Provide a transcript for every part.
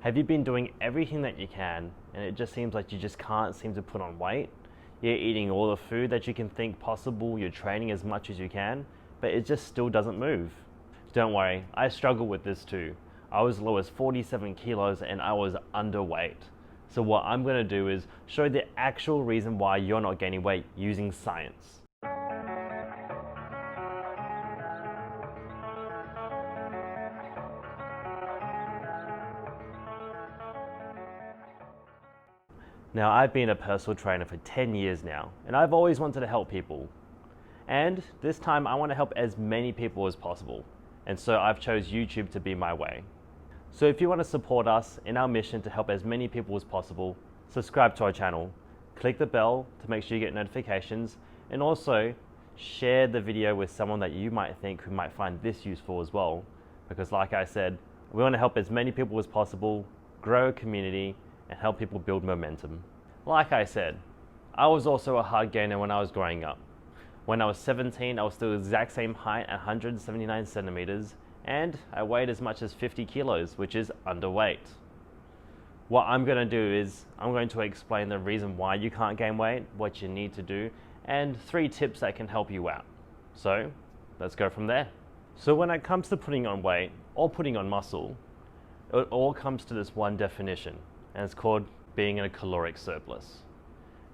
Have you been doing everything that you can and it just seems like you just can't seem to put on weight? You're eating all the food that you can think possible, you're training as much as you can, but it just still doesn't move. Don't worry, I struggle with this too. I was as low as 47 kilos and I was underweight. So what I'm going to do is show the actual reason why you're not gaining weight using science. Now, I've been a personal trainer for 10 years now, and I've always wanted to help people. And this time I want to help as many people as possible. And so I've chose YouTube to be my way. So if you want to support us in our mission to help as many people as possible, subscribe to our channel, click the bell to make sure you get notifications, and also share the video with someone that you might think who might find this useful as well. Because like I said, we want to help as many people as possible, grow a community, and help people build momentum. Like I said, I was also a hard gainer when I was growing up. When I was 17, I was still the exact same height at 179 centimeters, and I weighed as much as 50 kilos, which is underweight. What I'm going to do is, I'm going to explain the reason why you can't gain weight, what you need to do, and 3 tips that can help you out. So, let's go from there. So when it comes to putting on weight, or putting on muscle, it all comes to this one definition, and it's called being in a caloric surplus.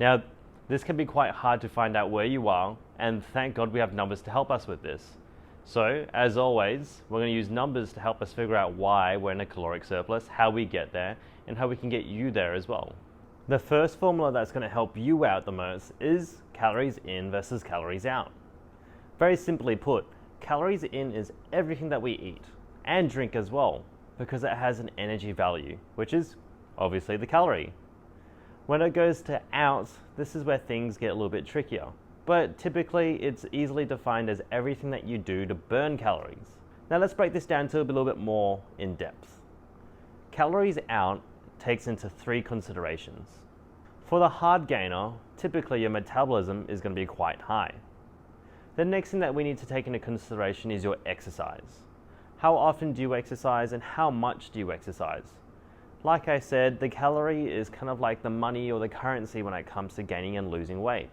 Now, this can be quite hard to find out where you are, and thank God we have numbers to help us with this. So, as always, we're going to use numbers to help us figure out why we're in a caloric surplus, how we get there, and how we can get you there as well. The first formula that's going to help you out the most is calories in versus calories out. Very simply put, calories in is everything that we eat, and drink as well, because it has an energy value, which is obviously the calorie. When it goes to out, this is where things get a little bit trickier. But typically, it's easily defined as everything that you do to burn calories. Now let's break this down to a little bit more in depth. Calories out takes into 3 considerations. For the hard gainer, typically your metabolism is going to be quite high. The next thing that we need to take into consideration is your exercise. How often do you exercise and how much do you exercise? Like I said, the calorie is kind of like the money or the currency when it comes to gaining and losing weight.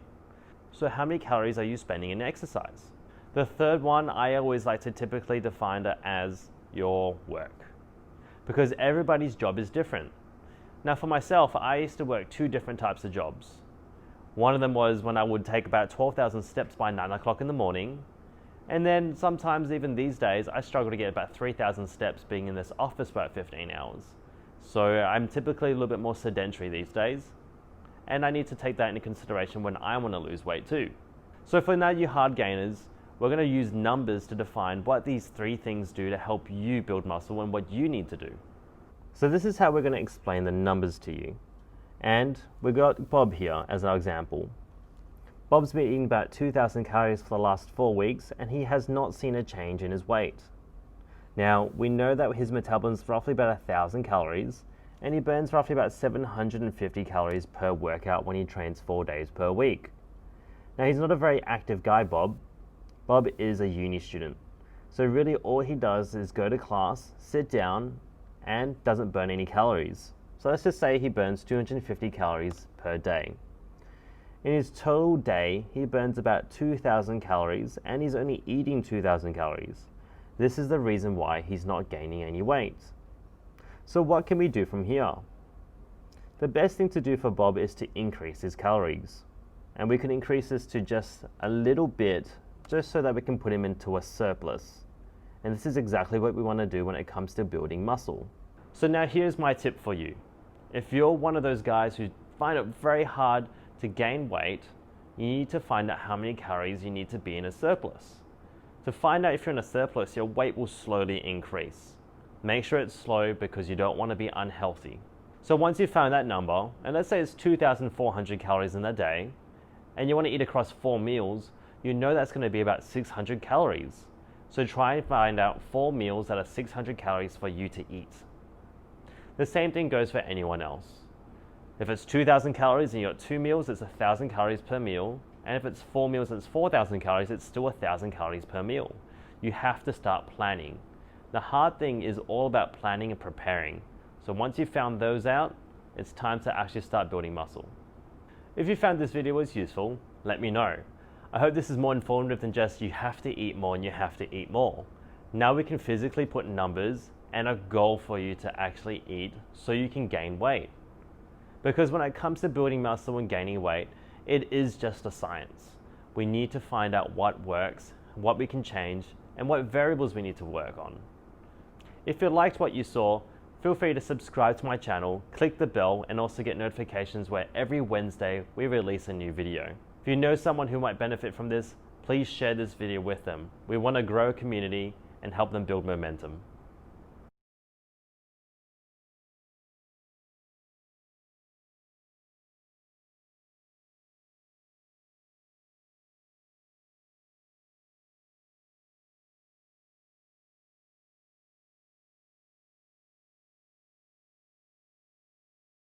So how many calories are you spending in exercise? The third one, I always like to typically define it as your work, because everybody's job is different. Now for myself, I used to work 2 different types of jobs. One of them was when I would take about 12,000 steps by 9 o'clock in the morning. And then sometimes even these days, I struggle to get about 3,000 steps being in this office for about 15 hours. So I'm typically a little bit more sedentary these days. And I need to take that into consideration when I want to lose weight too. So for now, you hard gainers, we're going to use numbers to define what these 3 things do to help you build muscle and what you need to do. So this is how we're going to explain the numbers to you. And we've got Bob here as our example. Bob's been eating about 2,000 calories for the last 4 weeks, and he has not seen a change in his weight. Now, we know that his metabolism is roughly about 1,000 calories, and he burns roughly about 750 calories per workout when he trains 4 days per week. Now, he's not a very active guy, Bob. Bob is a uni student. So really all he does is go to class, sit down, and doesn't burn any calories. So let's just say he burns 250 calories per day. In his total day, he burns about 2,000 calories, and he's only eating 2,000 calories. This is the reason why he's not gaining any weight. So what can we do from here? The best thing to do for Bob is to increase his calories. And we can increase this to just a little bit, just so that we can put him into a surplus. And this is exactly what we want to do when it comes to building muscle. So now here's my tip for you. If you're one of those guys who find it very hard to gain weight, you need to find out how many calories you need to be in a surplus. To find out if you're in a surplus, your weight will slowly increase. Make sure it's slow because you don't want to be unhealthy. So once you've found that number, and let's say it's 2,400 calories in a day, and you want to eat across 4 meals, you know that's going to be about 600 calories. So try and find out 4 meals that are 600 calories for you to eat. The same thing goes for anyone else. If it's 2,000 calories and you got 2 meals, it's 1,000 calories per meal. And if it's 4 meals and it's 4,000 calories, it's still 1,000 calories per meal. You have to start planning. The hard thing is all about planning and preparing. So once you've found those out, it's time to actually start building muscle. If you found this video was useful, let me know. I hope this is more informative than just you have to eat more and you have to eat more. Now we can physically put numbers and a goal for you to actually eat so you can gain weight. Because when it comes to building muscle and gaining weight, it is just a science. We need to find out what works, what we can change, and what variables we need to work on. If you liked what you saw, feel free to subscribe to my channel, click the bell, and also get notifications where every Wednesday we release a new video. If you know someone who might benefit from this, please share this video with them. We want to grow a community and help them build momentum.